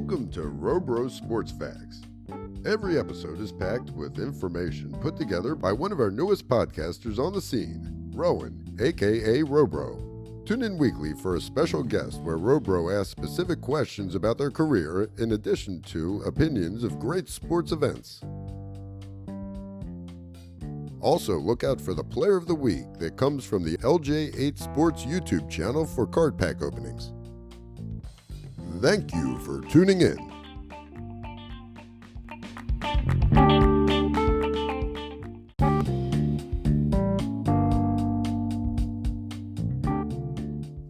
Welcome to WBOC Sports Facts. Every episode is packed with information put together by one of our newest podcasters on the scene, Rowan, aka Robro. Tune in weekly for a special guest where Robro asks specific questions about their career in addition to opinions of great sports events. Also, look out for the Player of the Week that comes from the LJ8 Sports YouTube Channel for card pack openings. Thank you for tuning in.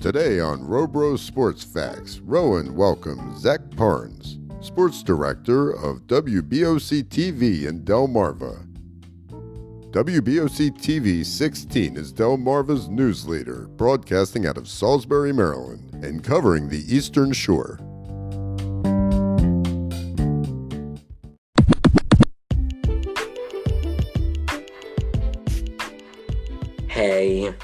Today on WBOC Sports Facts, Rowan welcomes Zach Parnes, Sports Director of WBOC TV in Delmarva. WBOC TV 16 is Delmarva's news leader, broadcasting out of Salisbury, Maryland, and covering the Eastern Shore. Hey.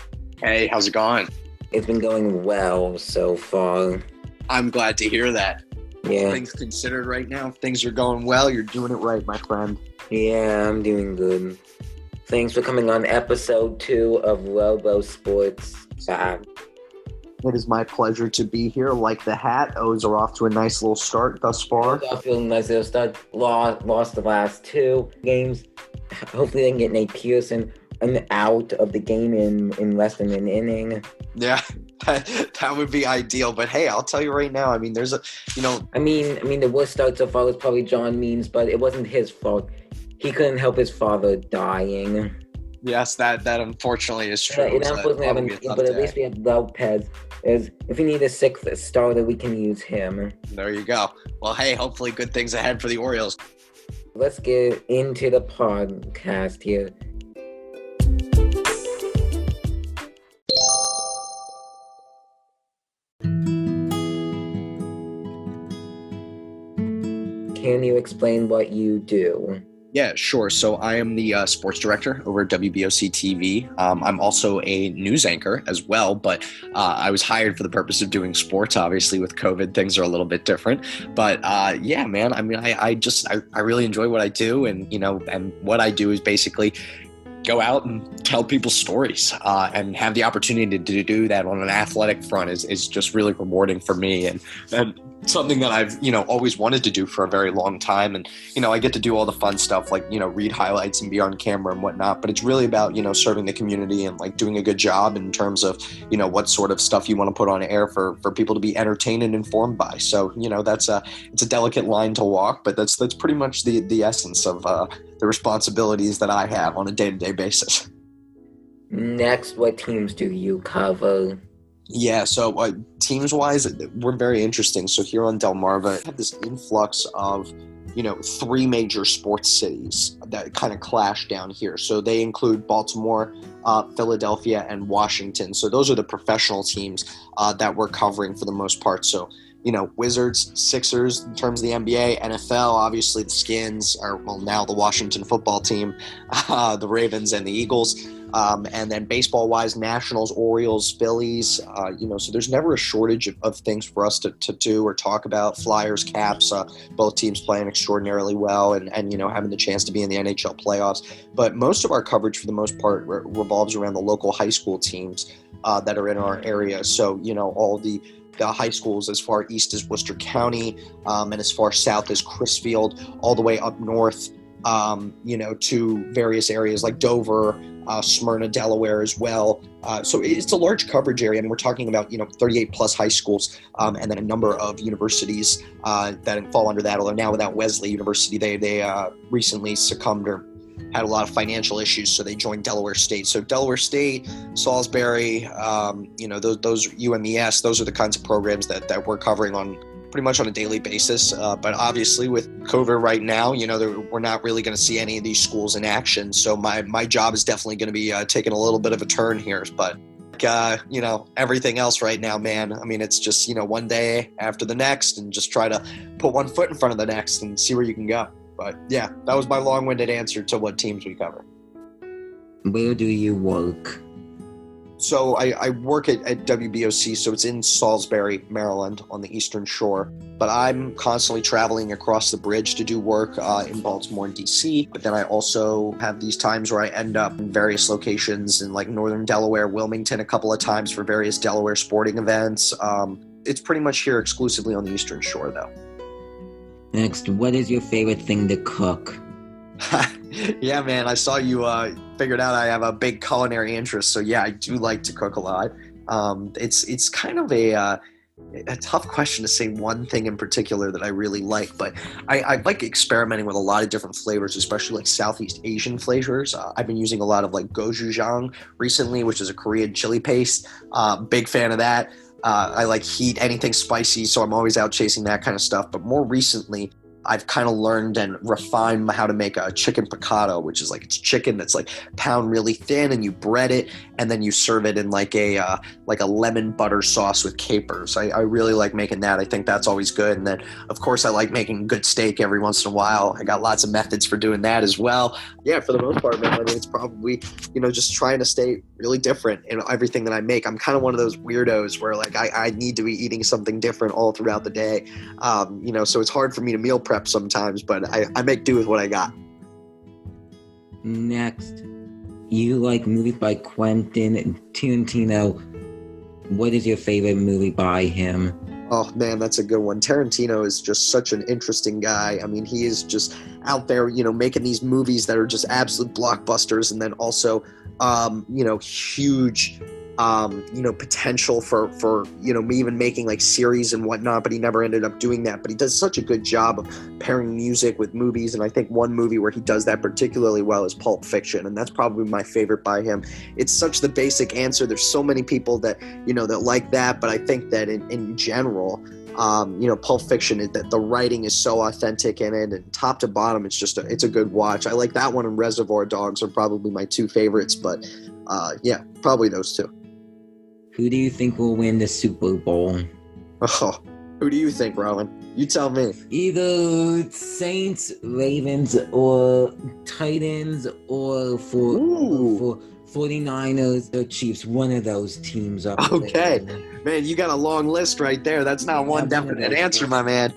Hey, how's it going? It's been going well so far. I'm glad to hear that. Yeah. Things considered right now, things are going well. You're doing it right, my friend. Yeah, I'm doing good. Thanks for coming on episode 2 of WBOC Sports Facts. It is my pleasure to be here. Like the hat, O's are off to a nice little start thus far. I feel nice little start. Lost the last 2 games. Hopefully they can get Nate Pearson out of the game in less than an inning. Yeah, that would be ideal. But hey, I'll tell you right now, I mean, there's a, I mean, the worst start so far was probably John Means, but it wasn't his fault. He couldn't help his father dying. Yes, that unfortunately is true. But at least we have Lopez. If we need a 6th starter, we can use him. There you go. Well, hey, hopefully good things ahead for the Orioles. Let's get into the podcast here. Can you explain what you do? Yeah, sure. So I am the sports director over at WBOC TV. I'm also a news anchor as well, but I was hired for the purpose of doing sports. Obviously, with COVID, things are a little bit different. But yeah, man, I mean, I really enjoy what I do. And, and what I do is basically go out and tell people stories and have the opportunity to do that on an athletic front is just really rewarding for me. And something that I've, always wanted to do for a very long time. And, I get to do all the fun stuff like, read highlights and be on camera and whatnot. But it's really about, serving the community and like doing a good job in terms of, what sort of stuff you want to put on air for people to be entertained and informed by. So, it's a delicate line to walk, but that's pretty much the essence of the responsibilities that I have on a day-to-day basis. Next, what teams do you cover? Yeah, so teams-wise, we're very interesting. So here on Delmarva, we have this influx of, 3 major sports cities that kind of clash down here. So they include Baltimore, Philadelphia, and Washington. So those are the professional teams that we're covering for the most part. So, Wizards, Sixers in terms of the NBA, NFL, obviously the Skins, now the Washington football team, the Ravens and the Eagles. And then baseball-wise, Nationals, Orioles, Phillies, so there's never a shortage of things for us to do or talk about. Flyers, Caps, both teams playing extraordinarily well and having the chance to be in the NHL playoffs. But most of our coverage, for the most part, revolves around the local high school teams that are in our area. So, all the high schools as far east as Worcester County and as far south as Crisfield, all the way up north, to various areas like Dover, Smyrna, Delaware as well. So it's a large coverage area, and we're talking about, 38 plus high schools, and then a number of universities that fall under that. Although now without Wesley University, they recently succumbed or had a lot of financial issues, so they joined Delaware State. So Delaware State, Salisbury, those UMES, those are the kinds of programs that we're covering on pretty much on a daily basis. But obviously with COVID right now, we're not really going to see any of these schools in action. So my job is definitely going to be taking a little bit of a turn here. But, everything else right now, man, I mean, it's just, one day after the next and just try to put one foot in front of the next and see where you can go. But yeah, that was my long-winded answer to what teams we cover. Where do you work? So I work at WBOC, so it's in Salisbury, Maryland, on the Eastern Shore. But I'm constantly traveling across the bridge to do work in Baltimore and DC. But then I also have these times where I end up in various locations in like Northern Delaware, Wilmington a couple of times for various Delaware sporting events. It's pretty much here exclusively on the Eastern Shore, though. Next, what is your favorite thing to cook? Yeah, man, I saw you figured out I have a big culinary interest. So yeah, I do like to cook a lot. It's kind of a tough question to say one thing in particular that I really like, but I like experimenting with a lot of different flavors, especially like Southeast Asian flavors. I've been using a lot of like gochujang recently, which is a Korean chili paste. Big fan of that. I like heat, anything spicy, so I'm always out chasing that kind of stuff. But more recently, I've kind of learned and refined how to make a chicken piccata, which is like it's chicken that's like pound really thin, and you bread it, and then you serve it in like a lemon butter sauce with capers. I really like making that. I think that's always good. And then, of course, I like making good steak every once in a while. I got lots of methods for doing that as well. Yeah, for the most part, man, I mean, it's probably, just trying to stay really different in everything that I make. I'm kind of one of those weirdos where like I need to be eating something different all throughout the day. So it's hard for me to meal prep sometimes, but I make do with what I got. Next, you like movies by Quentin Tarantino. What is your favorite movie by him? Oh man, that's a good one. Tarantino is just such an interesting guy. I mean, he is just out there, making these movies that are just absolute blockbusters, and then also, huge potential for me even making like series and whatnot, but he never ended up doing that. But he does such a good job of pairing music with movies, and I think one movie where he does that particularly well is Pulp Fiction, and that's probably my favorite by him. It's such the basic answer. There's so many people that that like that, but I think that in general, Pulp Fiction, that the writing is so authentic in it, and top to bottom, it's a good watch. I like that one, and Reservoir Dogs are probably my two favorites, but probably those two. Who do you think will win the Super Bowl? Oh, who do you think, Rowan? You tell me. Either Saints, Ravens, or Titans, or for 49ers or Chiefs. One of those teams up Okay. there. Man, you got a long list right there. That's not one definite answer, my man.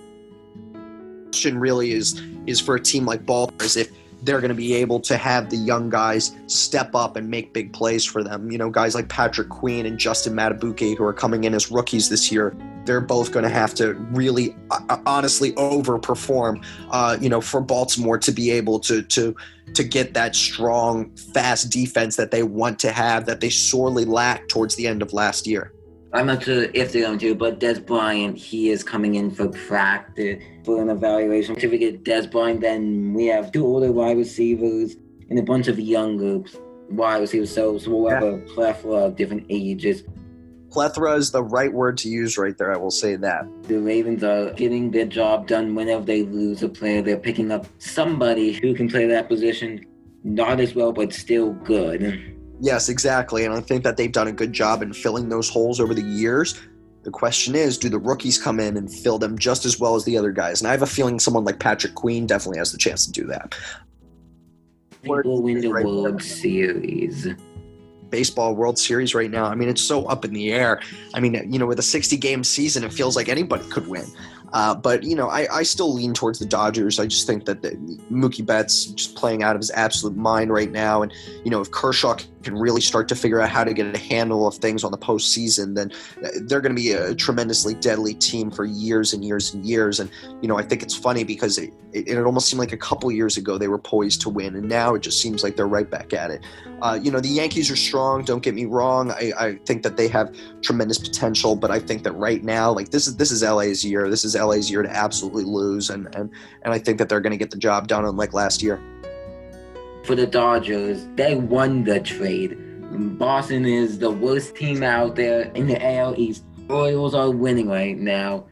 The question really is for a team like Baltimore, is if they're going to be able to have the young guys step up and make big plays for them. Guys like Patrick Queen and Justin Matabuke, who are coming in as rookies this year, they're both going to have to really honestly overperform, for Baltimore to be able to get that strong, fast defense that they want to have, that they sorely lacked towards the end of last year. I'm not sure if they're going to, but Des Bryant, he is coming in for practice for an evaluation. If we get Des Bryant, then we have two older wide receivers and a bunch of younger wide receivers. So we'll have a plethora of different ages. Plethora is the right word to use right there, I will say that. The Ravens are getting their job done whenever they lose a player. They're picking up somebody who can play that position, not as well, but still good. Yes, exactly, and I think that they've done a good job in filling those holes over the years. The question is, do the rookies come in and fill them just as well as the other guys? And I have a feeling someone like Patrick Queen definitely has the chance to do that. I think we'll win the World Series. Baseball World Series right now, I mean, it's so up in the air. I mean, with a 60-game season, it feels like anybody could win. But I still lean towards the Dodgers. I just think that Mookie Betts just playing out of his absolute mind right now. And, if Kershaw can really start to figure out how to get a handle of things on the postseason, then they're going to be a tremendously deadly team for years and years and years. And, I think it's funny because it almost seemed like a couple years ago they were poised to win. And now it just seems like they're right back at it. The Yankees are strong. Don't get me wrong. I think that they have tremendous potential, but I think that right now, like this is LA's year. This is LA's year to absolutely lose, and I think that they're going to get the job done unlike last year. For the Dodgers, they won the trade. Boston is the worst team out there in the AL East. Royals are winning right now.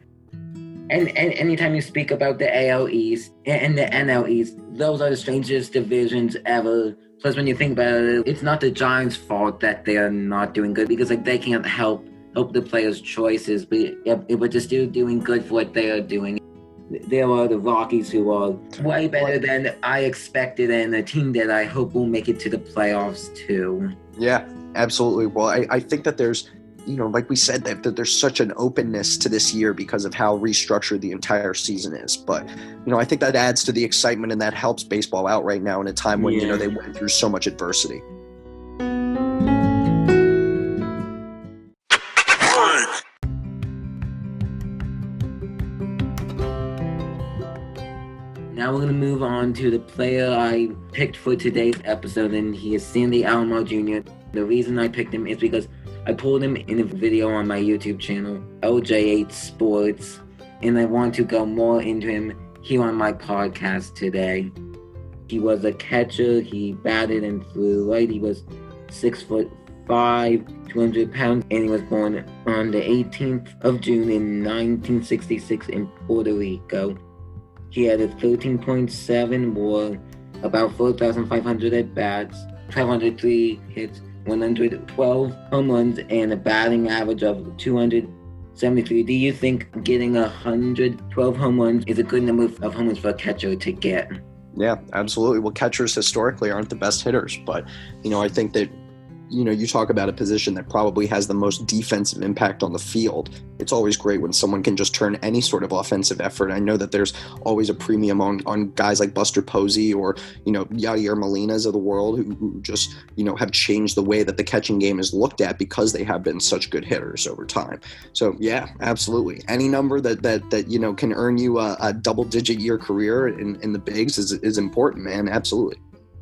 And anytime you speak about the AL East and the NL East, those are the strangest divisions ever. Plus, when you think about it, it's not the Giants' fault that they are not doing good, because they can't help the players' choices, but just still doing good for what they are doing. There are the Rockies, who are way better than I expected, and a team that I hope will make it to the playoffs too. Yeah, Absolutely. Well, I think that there's, like we said, that there's such an openness to this year because of how restructured the entire season is. But, I think that adds to the excitement and that helps baseball out right now in a time when, they went through so much adversity. Now we're going to move on to the player I picked for today's episode, and he is Sandy Alamar Jr. The reason I picked him is because I pulled him in a video on my YouTube channel, LJ8 Sports, and I want to go more into him here on my podcast today. He was a catcher, he batted and threw right, he was 6'5", 200 pounds, and he was born on the 18th of June in 1966 in Puerto Rico. He had a 13.7 WAR, about 4,500 at-bats, 1,203 hits, 112 home runs, and a batting average of 273. Do you think getting 112 home runs is a good number of home runs for a catcher to get? Yeah, absolutely. Well, catchers historically aren't the best hitters, but, I think that, you talk about a position that probably has the most defensive impact on the field. It's always great when someone can just turn any sort of offensive effort. I know that there's always a premium on guys like Buster Posey or, Yadier Molinas of the world who just, have changed the way that the catching game is looked at because they have been such good hitters over time. So, yeah, absolutely. Any number that can earn you a double-digit year career in the bigs is important, man. Absolutely.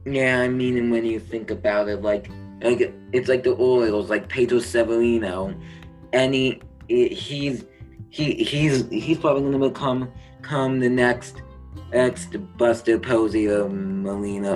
Yeah, I mean, and when you think about it, it's like the Orioles, like Pedro Severino, and he's probably going to become the next Buster Posey or Molina.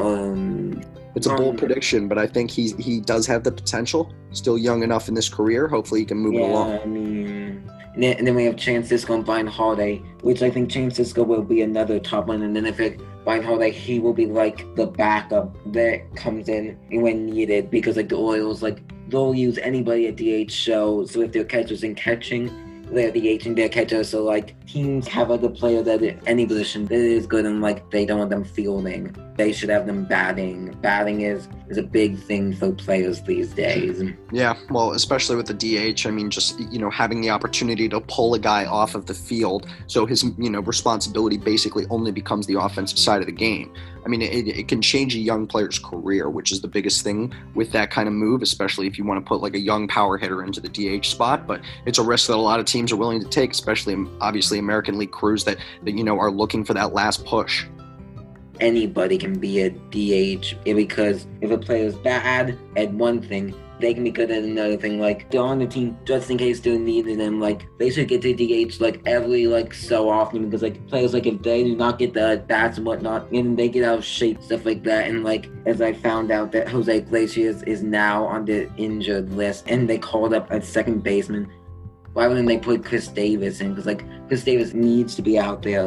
It's a bold prediction, but I think he does have the potential. Still young enough in this career. Hopefully, he can move it along. I mean, and then we have Chance Sisco and Brian Holiday, which I think Chance Sisco will be another top one, and then if it Brian Holiday, he will be like the backup that comes in when needed, because the Orioles, they'll use anybody at DH show. So if they're catchers in catching, they're DHing their catcher. So teams have other players that any position that is good, and they don't want them fielding. They should have them batting. Batting is a big thing for players these days. Yeah, well, especially with the DH. I mean, just having the opportunity to pull a guy off of the field, so his responsibility basically only becomes the offensive side of the game. I mean, it can change a young player's career, which is the biggest thing with that kind of move, especially if you want to put a young power hitter into the DH spot. But it's a risk that a lot of teams are willing to take, especially obviously American League crews that are looking for that last push. Anybody can be a DH, because if a player's bad at one thing, they can be good at another thing. They're on the team just in case they're needed, and they should get to DH every so often, because players if they do not get the bats and whatnot, and they get out of shape, stuff like that. And as I found out that Jose Iglesias is now on the injured list, and they called up a second baseman, why wouldn't they put Chris Davis in? Because Chris Davis needs to be out there.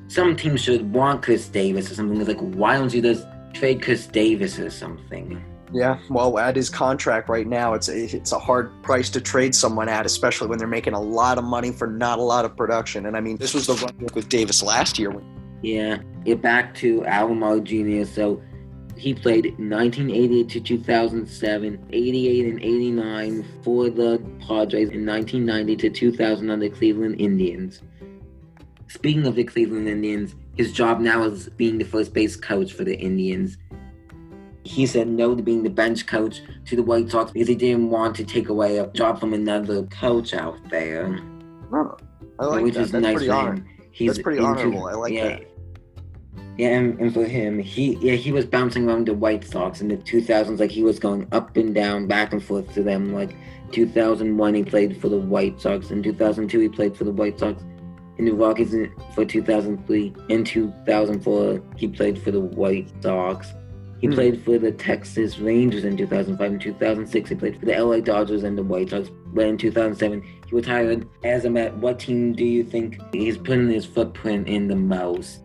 Some teams should want Chris Davis or something. Why don't you just trade Chris Davis or something? Yeah, well, at his contract right now, it's a hard price to trade someone at, especially when they're making a lot of money for not a lot of production. And I mean, this was the run with Davis last year. Yeah, get back to Alamar Jr. So he played 1988 to 2007, 88 and 89 for the Padres, and 1990 to 2000 on the Cleveland Indians. Speaking of the Cleveland Indians, his job now is being the first base coach for the Indians. He said no to being the bench coach to the White Sox because he didn't want to take away a job from another coach out there. Oh, I like which that. Is That's nice pretty for honorable. him. That's pretty honorable. I like that. Yeah, and for him, he was bouncing around the White Sox in the 2000s. He was going up and down, back and forth to them. 2001, he played for the White Sox. In 2002, he played for the White Sox. In the Rockies for 2003. In 2004, he played for the White Sox. He played for the Texas Rangers in 2005. In 2006, he played for the LA Dodgers and the White Sox. But in 2007, he retired. As a Met, what team do you think he's putting his footprint in the most?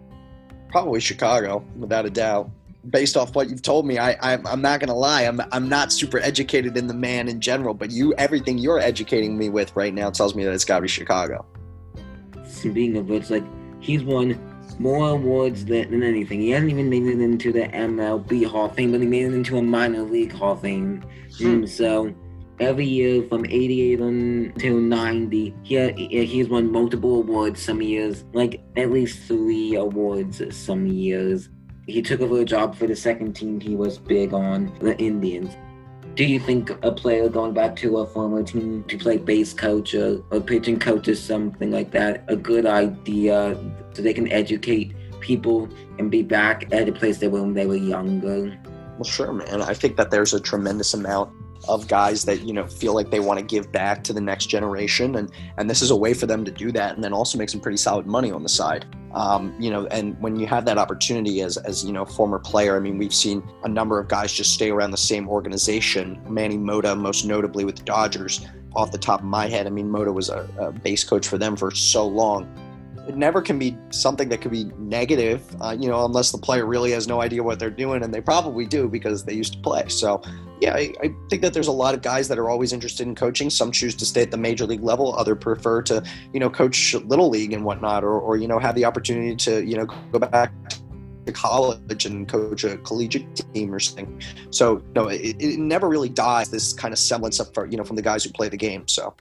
Probably Chicago, without a doubt. Based off what you've told me, I'm not gonna lie. I'm not super educated in the man in general, but everything you're educating me with right now tells me that it's gotta be Chicago. Speaking of which, he's won more awards than anything. He hasn't even made it into the MLB Hall of Fame, but he made it into a minor league Hall of Fame. So every year from 88 until 90, he's won multiple awards some years, like at least 3 awards some years. He took over a job for the second team he was big on, the Indians. Do you think a player going back to a former team to play base coach or pitching coach or something like that, a good idea so they can educate people and be back at a place they were when they were younger? Well, sure, man. I think that there's a tremendous amount of guys that, feel like they want to give back to the next generation. And this is a way for them to do that and then also make some pretty solid money on the side. And when you have that opportunity as former player, I mean, we've seen a number of guys just stay around the same organization. Manny Mota, most notably with the Dodgers, off the top of my head. I mean, Mota was a base coach for them for so long. It never can be something that could be negative, unless the player really has no idea what they're doing, and they probably do because they used to play. So, yeah, I think that there's a lot of guys that are always interested in coaching. Some choose to stay at the major league level. Others prefer to, coach little league and whatnot, or have the opportunity to, go back to college and coach a collegiate team or something. So, it never really dies, this kind of semblance of, from the guys who play the game. So.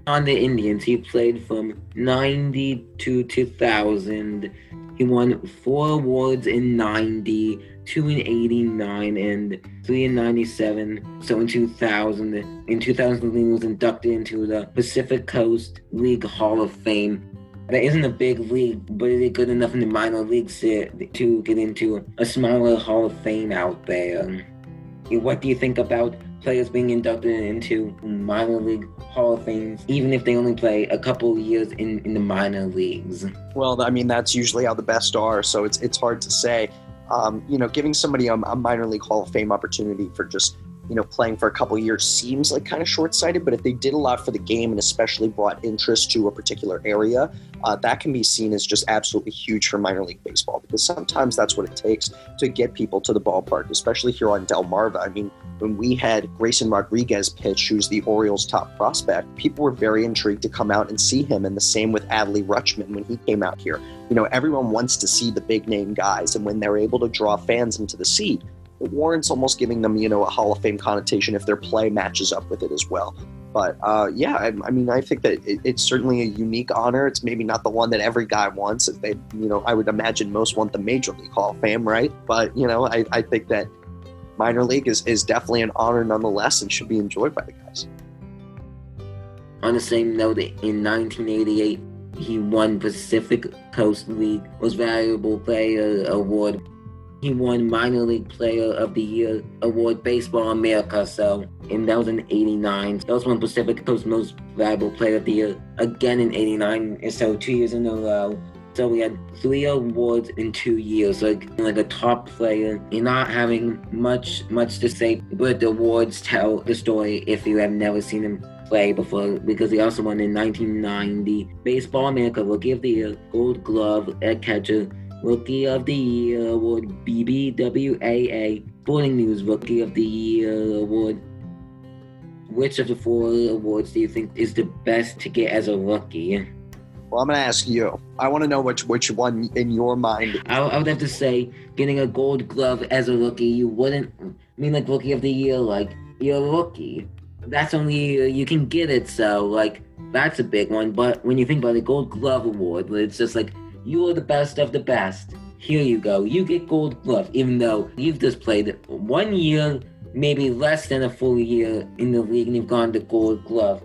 On the Indians, he played from 90 to 2000. He won 4 awards in 90, 2 in 89, and 3 in 97. So in 2000, he was inducted into the Pacific Coast League Hall of Fame. That isn't a big league, but it is good enough in the minor leagues to get into a smaller Hall of Fame out there. What do you think about players being inducted into minor league Hall of Fames, even if they only play a couple of years in the minor leagues? Well, I mean, that's usually how the best are, so it's hard to say. Giving somebody a minor league Hall of Fame opportunity for just, playing for a couple of years seems like kind of short-sighted, but if they did a lot for the game and especially brought interest to a particular area, that can be seen as just absolutely huge for minor league baseball, because sometimes that's what it takes to get people to the ballpark, especially here on Delmarva. I mean, when we had Grayson Rodriguez pitch, who's the Orioles' top prospect, people were very intrigued to come out and see him, and the same with Adley Rutschman when he came out here. Everyone wants to see the big-name guys, and when they're able to draw fans into the seat, it warrants almost giving them, a Hall of Fame connotation if their play matches up with it as well. But, I think that it's certainly a unique honor. It's maybe not the one that every guy wants. I would imagine most want the Major League Hall of Fame, right? But, I think that minor league is definitely an honor nonetheless and should be enjoyed by the guys. On the same note, in 1988, he won Pacific Coast League Most Valuable Player Award. He won Minor League Player of the Year Award, Baseball America, and that was in 89. He also won Pacific Coast Most Valuable Player of the Year again in 89, so 2 years in a row. So we had 3 awards in 2 years, like a top player. You're not having much to say, but the awards tell the story if you have never seen him play before, because he also won in 1990 Baseball America Rookie of the Year, Gold Glove at catcher, Rookie of the Year Award, BBWAA, Sporting News Rookie of the Year Award. Which of the 4 awards do you think is the best to get as a rookie? Well, I'm going to ask you. I want to know which one in your mind. I would have to say getting a Gold Glove as a rookie. You wouldn't mean like Rookie of the Year, like you're a rookie. That's only you can get it, so that's a big one. But when you think about the Gold Glove Award, it's just like, you are the best of the best. Here you go. You get Gold Glove, even though you've just played 1 year, maybe less than a full year in the league, and you've gone to Gold Glove.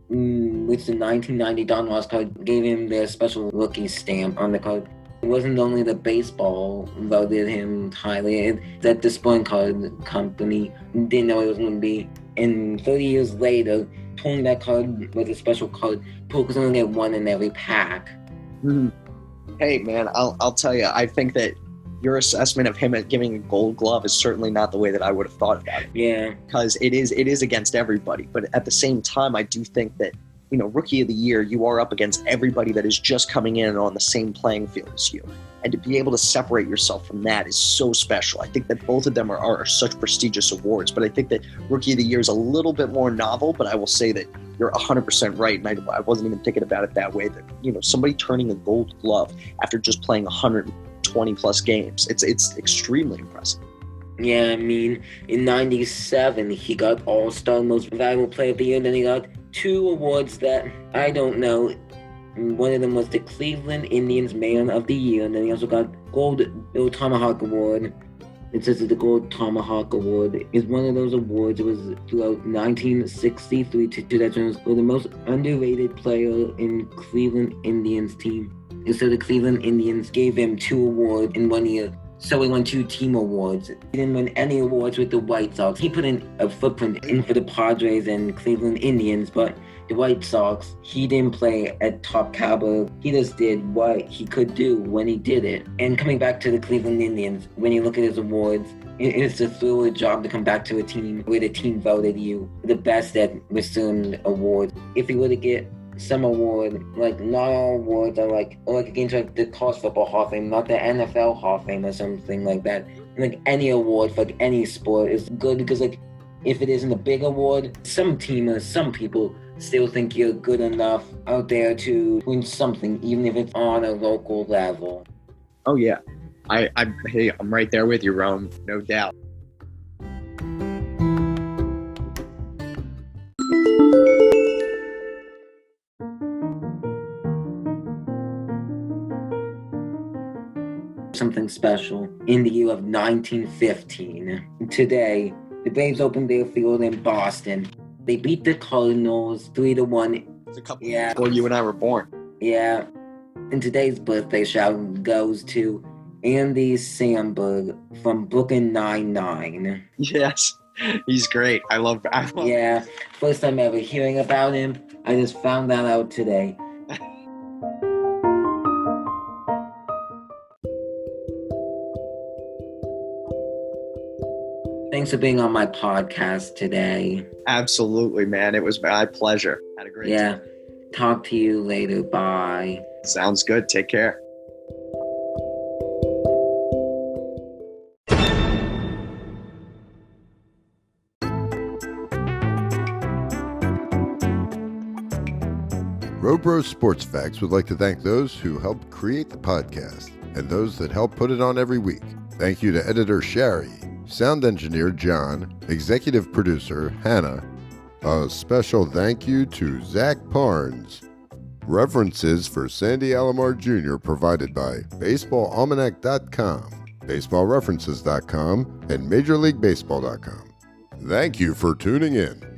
Which the 1990 Don Ross card gave him their special rookie stamp on the card. It wasn't only the baseball voted him highly, that the sporting card company didn't know it was going to be. And 30 years later, pulling that card with a special card, people could only get 1 in every pack. Hey, man, I'll tell you, I think that your assessment of him giving a Gold Glove is certainly not the way that I would have thought about it. Yeah. Because it is against everybody. But at the same time, I do think that, Rookie of the Year, you are up against everybody that is just coming in on the same playing field as you. And to be able to separate yourself from that is so special. I think that both of them are such prestigious awards, but I think that Rookie of the Year is a little bit more novel, but I will say that you're 100% right, and I wasn't even thinking about it that way, that, somebody turning a gold glove after just playing 120-plus games, it's extremely impressive. Yeah, I mean, in 97, he got All-Star Most Valuable Player of the Year, and then he got 2 awards that I don't know. One of them was the Cleveland Indians Man of the Year, and then he also got Gold Bill Tomahawk Award. It says that the Gold Tomahawk Award is one of those awards. It was throughout 1963 to 2000. It was for the most underrated player in Cleveland Indians team. And so the Cleveland Indians gave him 2 awards in 1 year. So he won 2 team awards. He didn't win any awards with the White Sox. He put in a footprint in for the Padres and Cleveland Indians, but the White Sox, he didn't play at top caliber. He just did what he could do when he did it. And coming back to the Cleveland Indians, when you look at his awards, it's a thriller job to come back to a team where the team voted you the best at certain awards. If he were to get some award, like not all awards are like against like the College Football Hall of Fame, not the NFL Hall of Fame or something like that. Like any award for like any sport is good, because like if it isn't a big award, some teamers, some people still think you're good enough out there to win something, even if it's on a local level. Oh yeah, I'm right there with you, Rome, no doubt. Something special in the year of 1915. Today, the Braves opened their field in Boston. They beat the Cardinals 3-1. It's a couple years before you and I were born. Yeah. And today's birthday shout goes to Andy Samberg from Brooklyn Nine-Nine. Yes, he's great. I love Yeah, first time ever hearing about him. I just found that out today. Thanks for being on my podcast today. Absolutely, man. It was my pleasure. Had a great time. Talk to you later. Bye. Sounds good. Take care. Robro Sports Facts would like to thank those who helped create the podcast and those that help put it on every week. Thank you to editor Shari, sound engineer John, executive producer Hannah. A special thank you to Zach Parnes. References for Sandy Alamar Jr. provided by BaseballAlmanac.com, BaseballReferences.com, and MajorLeagueBaseball.com. Thank you for tuning in.